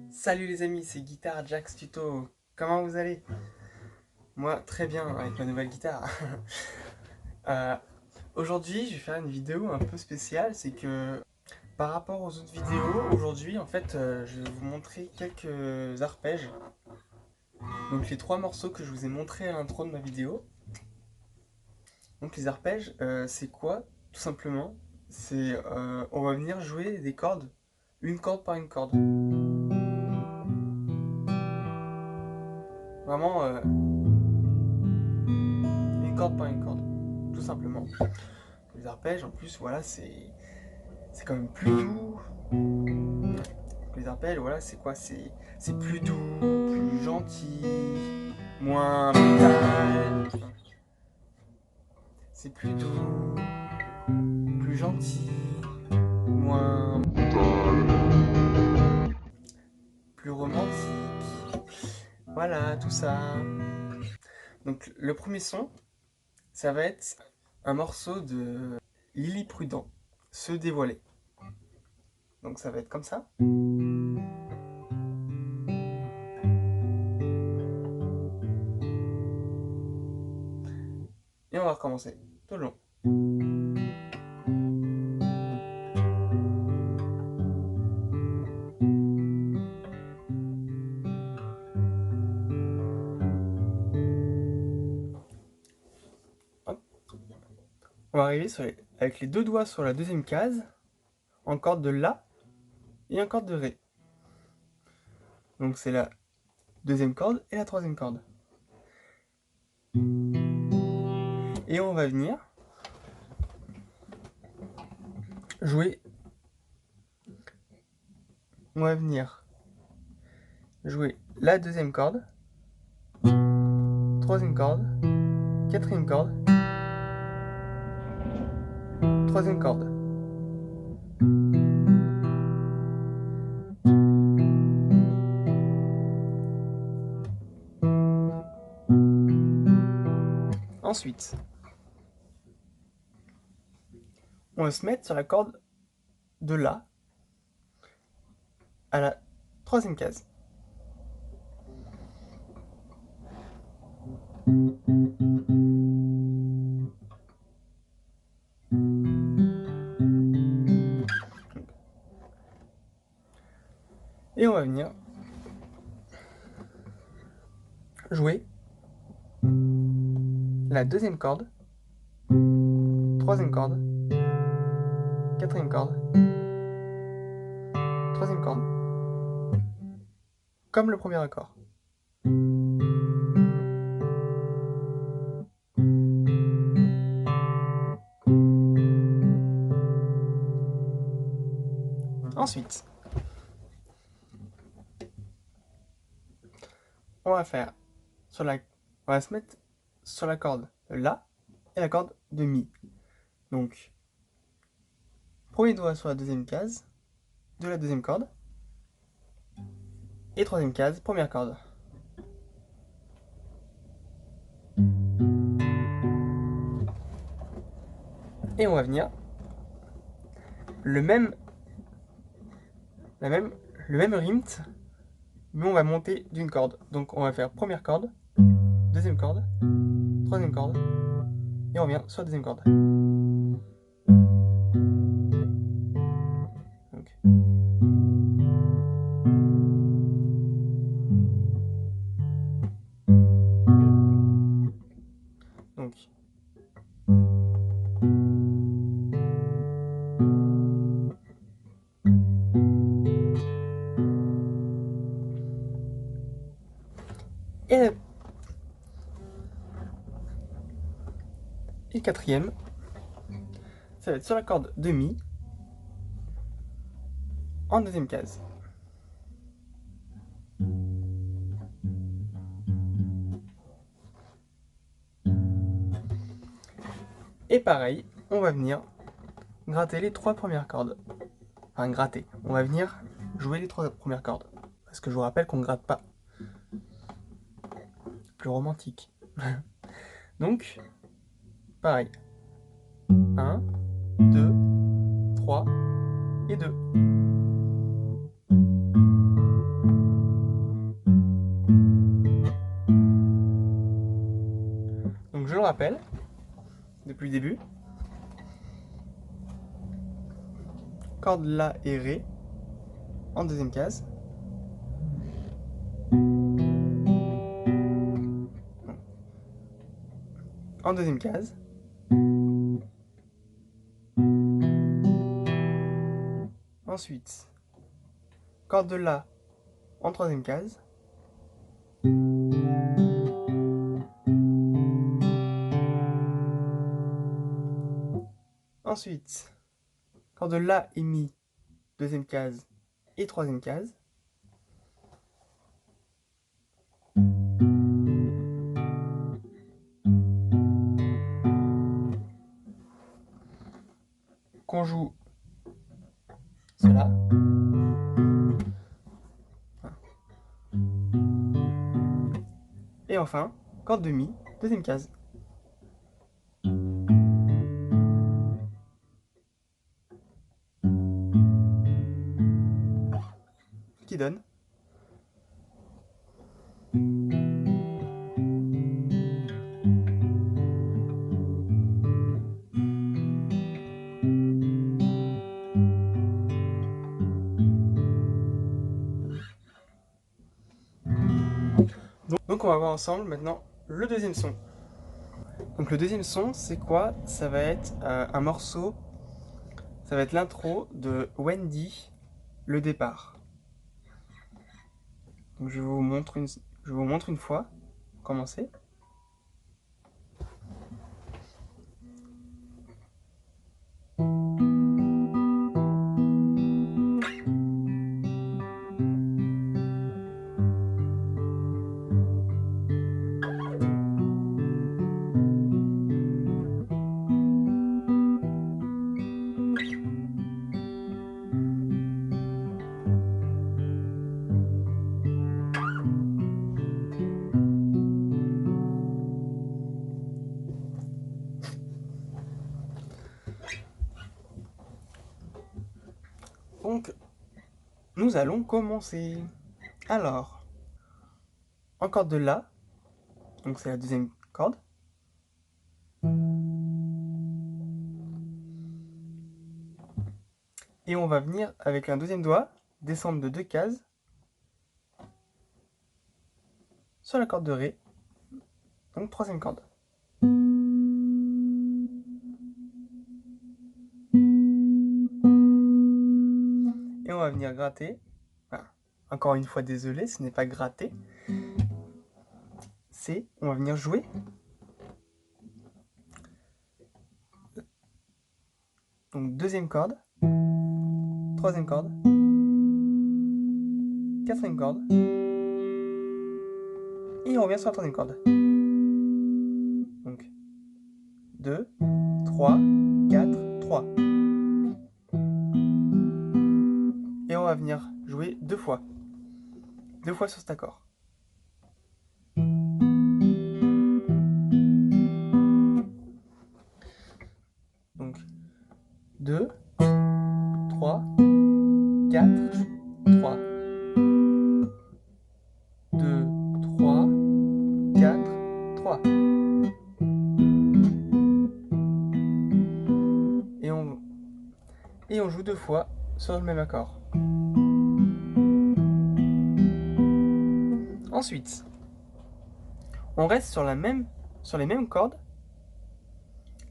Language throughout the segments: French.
Salut les amis, c'est Guitare Jax Tuto. Comment vous allez? Moi, très bien avec ma nouvelle guitare. Euh, Aujourd'hui, je vais faire une vidéo un peu spéciale. C'est que par rapport aux autres vidéos, aujourd'hui, en fait, je vais vous montrer quelques arpèges. Donc, les trois morceaux que je vous ai montrés à l'intro de ma vidéo. Donc, les arpèges, c'est quoi? Tout simplement, c'est on va venir jouer des cordes, une corde par une corde. Vraiment, une corde par une corde, tout simplement. Les arpèges, en plus, voilà, c'est quand même plus doux. Les arpèges, voilà, c'est quoi? C'est plus doux, plus gentil, moins métal. C'est plus doux, plus gentil, moins plus romantique. Voilà, tout ça. Donc le premier son, ça va être un morceau de Lily Prudent, Se dévoiler. Donc ça va être comme ça. Et on va recommencer tout le long. Hop. On va arriver avec les deux doigts sur la deuxième case, en corde de La et en corde de Ré. Donc c'est la deuxième corde et la troisième corde. Et on va venir jouer. On va venir jouer la deuxième corde, troisième corde, quatrième corde, troisième corde. Ensuite, on va se mettre sur la corde de La à la troisième case. Et on va venir jouer la deuxième corde, troisième corde, quatrième corde, troisième corde, comme le premier accord. Ensuite, on va faire on va se mettre sur la corde de La et la corde de Mi. Donc, premier doigt sur la deuxième case de la deuxième corde et troisième case, première corde. Et on va venir le même, la même, le même rimt, mais on va monter d'une corde. Donc on va faire première corde, deuxième corde, troisième corde, et on revient sur la deuxième corde. Donc. Donc. Et le quatrième, ça va être sur la corde de Mi, en deuxième case. Et pareil, on va venir gratter les 3 premières cordes. Enfin, gratter. On va venir jouer les 3 premières cordes. Parce que je vous rappelle qu'on ne gratte pas. Plus romantique. Donc, pareil. 1, 2, 3 et 2. Donc je le rappelle, depuis le début. Corde La et Ré en deuxième case. En deuxième case. Ensuite, corde de La en troisième case. Ensuite, corde de La et Mi, deuxième case et troisième case. Qu'on joue cela. Et enfin, corde de Mi, deuxième case. Qui donne. Donc on va voir ensemble maintenant le deuxième son. Donc le deuxième son, c'est quoi? Ça va être un morceau, ça va être l'intro de Wendy, le départ. Donc je vous montre une fois, commencer. Donc nous allons commencer. Alors, en corde de La, donc c'est la deuxième corde. Et on va venir avec un deuxième doigt descendre de 2 cases sur la corde de Ré, donc troisième corde. Et on va venir gratter. Enfin, encore une fois, désolé, ce n'est pas gratter. C'est, on va venir jouer. Donc deuxième corde, troisième corde, quatrième corde, et on revient sur la troisième corde. Donc 2, 3, 4, 3. Et on va venir jouer deux fois sur cet accord. Donc 2, 3, 4, 3. 2, 3, 4, 3. Et on joue deux fois sur le même accord. Ensuite, on reste sur les mêmes cordes.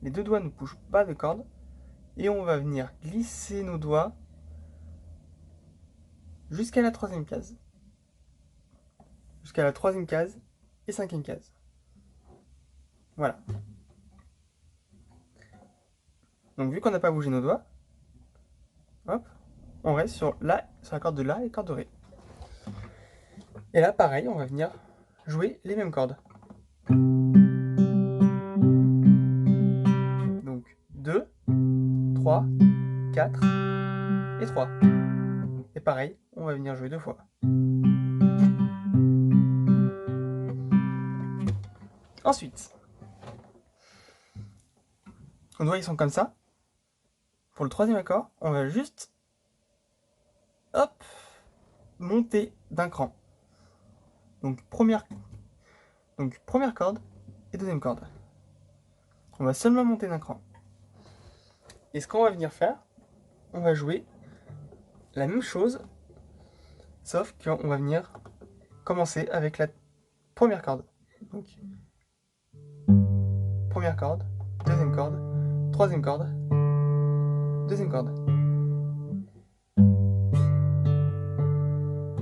Les deux doigts ne bougent pas de corde. Et on va venir glisser nos doigts jusqu'à la troisième case. Jusqu'à la troisième case. et 5e case. Voilà. Donc vu qu'on n'a pas bougé nos doigts, hop, on reste sur la corde de La et corde de Ré. Et là, pareil, on va venir jouer les mêmes cordes. Donc 2, 3, 4 et 3. Et pareil, on va venir jouer 2 fois. Ensuite, nos doigts ils sont comme ça. Pour le 3e accord, on va juste, hop, monter d'un cran. Donc première corde et 2e corde. On va seulement monter d'un cran. Et ce qu'on va venir faire, on va jouer la même chose, sauf qu'on va venir commencer avec la première corde. Donc, première corde, 2e corde, 3e corde, 2e corde.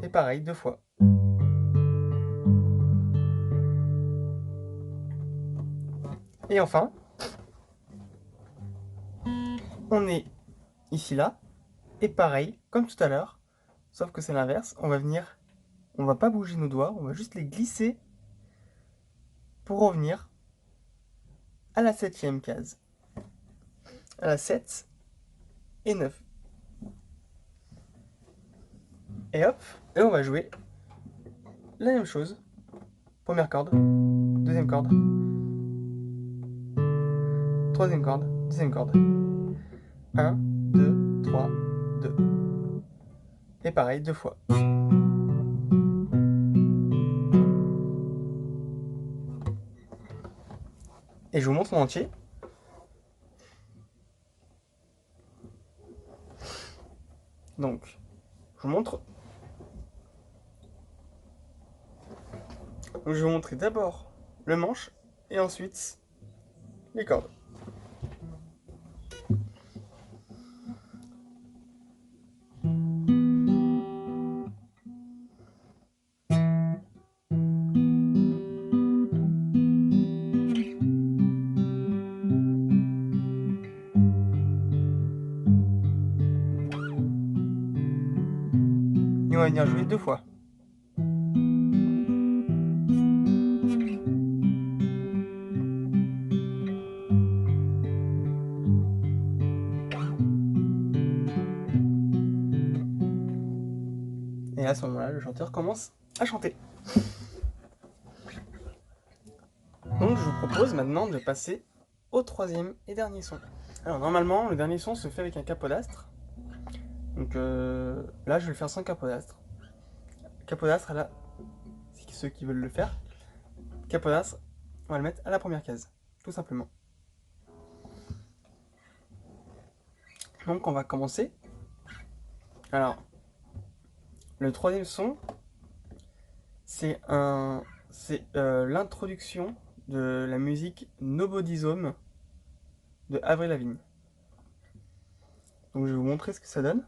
Et pareil, 2 fois. Et enfin, on est ici là, et pareil, comme tout à l'heure, sauf que c'est l'inverse, on va pas bouger nos doigts, on va juste les glisser pour revenir à la 7e case. À la 7 et 9. Et hop, et on va jouer la même chose. Première corde, 2e corde, 3e corde, 2e corde. 1, 2, 3, 2. Et pareil, 2 fois. Et je vous montre en entier. Donc, je vous montre. Donc, je vais vous montrer d'abord le manche et ensuite les cordes. Et on va venir jouer 2 fois. Et à ce moment-là, le chanteur commence à chanter. Donc je vous propose maintenant de passer au 3e et dernier son. Alors normalement, le dernier son se fait avec un capodastre. Donc là, je vais le faire sans capodastre. Capodastre, là, c'est ceux qui veulent le faire. Capodastre, on va le mettre à la première case, tout simplement. Donc on va commencer. Alors, le 3e son, c'est l'introduction de la musique Nobody's Home de Avril Lavigne. Donc je vais vous montrer ce que ça donne.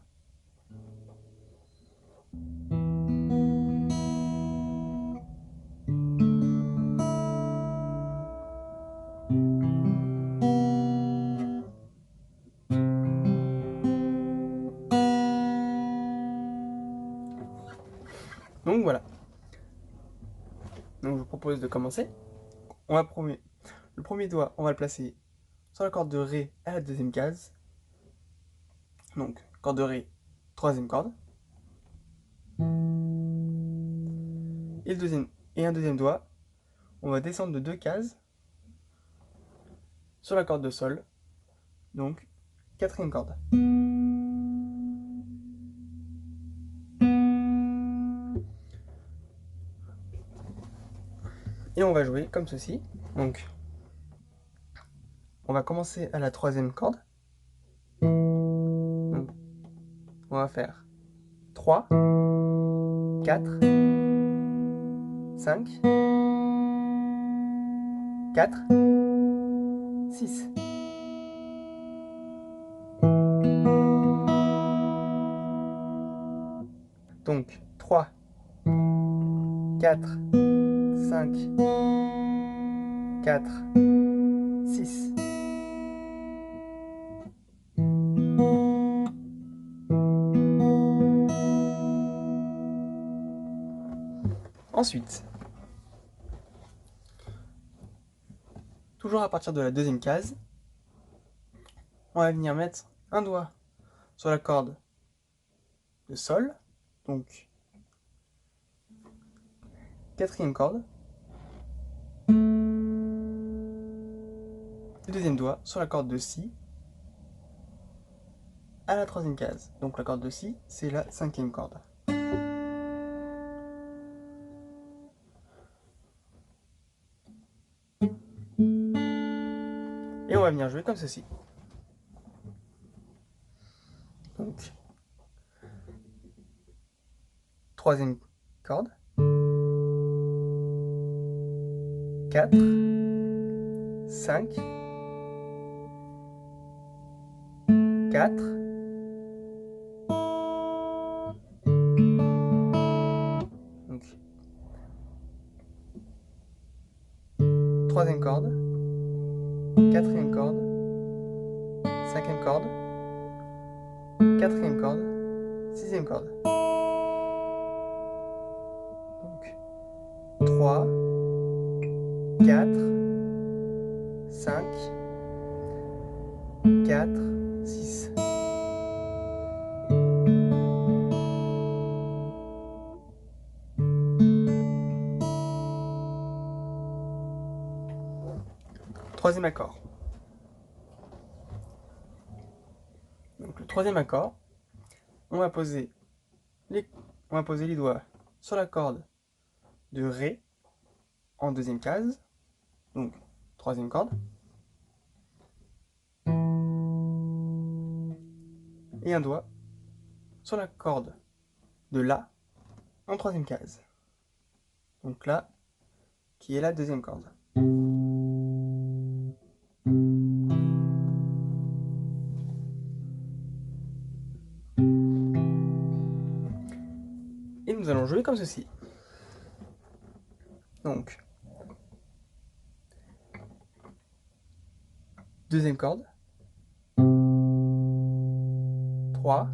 Donc voilà. Donc je vous propose de commencer. Le premier doigt, on va le placer sur la corde de Ré à la 2e case. Donc corde de Ré, 3e corde. Et un deuxième doigt, on va descendre de 2 cases sur la corde de Sol. Donc 4e corde. Et on va jouer comme ceci. Donc, on va commencer à la 3e corde. Donc, on va faire 3, 4, 5, 4, 6. Donc, 3, 4, 5, 4, 6. Ensuite, toujours à partir de la deuxième case, on va venir mettre un doigt sur la corde de sol, donc quatrième corde, le deuxième doigt sur la corde de si à la troisième case. Donc la corde de si, c'est la cinquième corde. Et on va venir jouer comme ceci. Donc, troisième corde, 4, 5, 4, donc, troisième corde, quatrième corde, cinquième corde, quatrième corde, sixième corde. Donc, 3, 4, 5, 4, 6. Troisième accord. Donc le troisième accord, on va poser les doigts sur la corde de Ré en deuxième case, donc troisième corde, et un doigt sur la corde de La en troisième case, donc La qui est la deuxième corde. Et nous allons jouer comme ceci. Donc, deuxième corde, 3,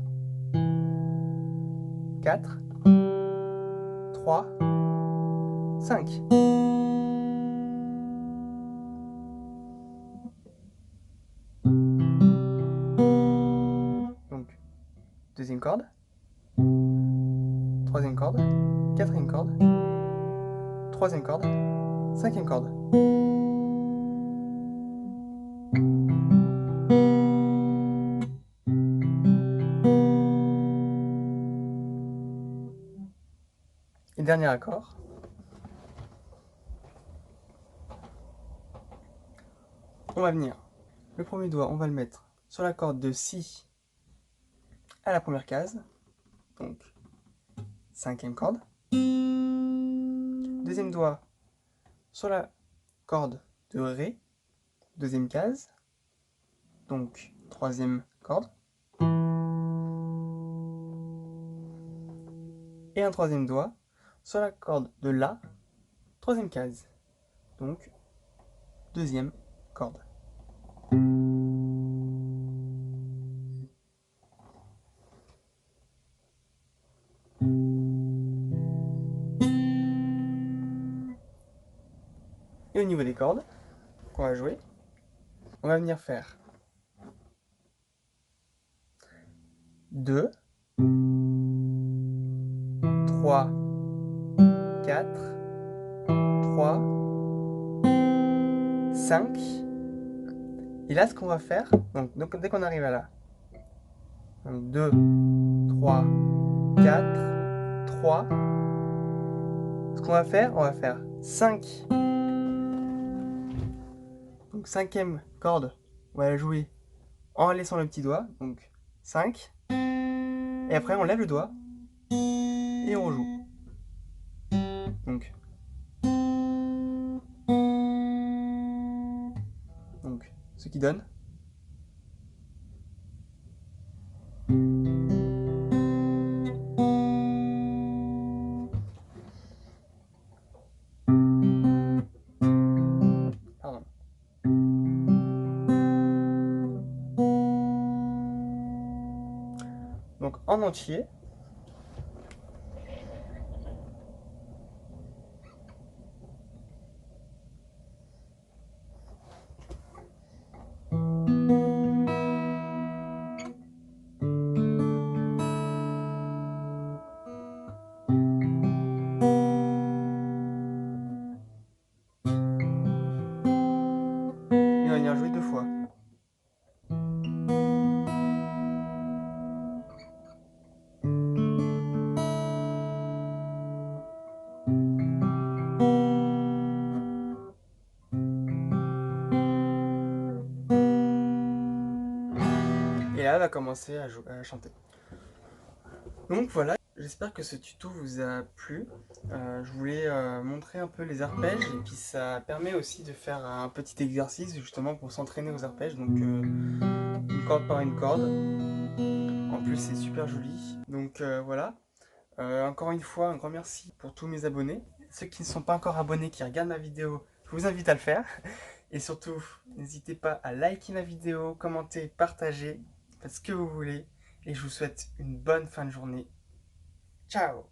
4, 3, 5. Donc, deuxième corde, troisième corde, quatrième corde, troisième corde, cinquième corde. Et dernier accord. On va venir, le premier doigt, on va le mettre sur la corde de Si à la première case, donc cinquième corde. Deuxième doigt sur la corde de Ré, deuxième case, donc troisième corde. Et un troisième doigt sur la corde de La, troisième case, donc deuxième corde. Et au niveau des cordes qu'on va jouer, on va venir faire 2, 3, 4, 3, 5. Et là, ce qu'on va faire, donc dès qu'on arrive à là, donc 2, 3, 4, 3. Ce qu'on va faire, on va faire 5. Donc cinquième corde, on va la jouer en laissant le petit doigt, donc 5. Et après, on lève le doigt et on rejoue. Donc ce qui donne. entier. Et on va venir jouer 2 fois. Et là, elle va commencer à chanter. Donc voilà, j'espère que ce tuto vous a plu. Je voulais montrer un peu les arpèges et puis ça permet aussi de faire un petit exercice justement pour s'entraîner aux arpèges. Donc une corde par une corde. En plus, c'est super joli. Donc voilà. Encore une fois, un grand merci pour tous mes abonnés. Ceux qui ne sont pas encore abonnés, qui regardent ma vidéo, je vous invite à le faire. Et surtout, n'hésitez pas à liker ma vidéo, commenter, partager, faites ce que vous voulez. Et je vous souhaite une bonne fin de journée. Ciao!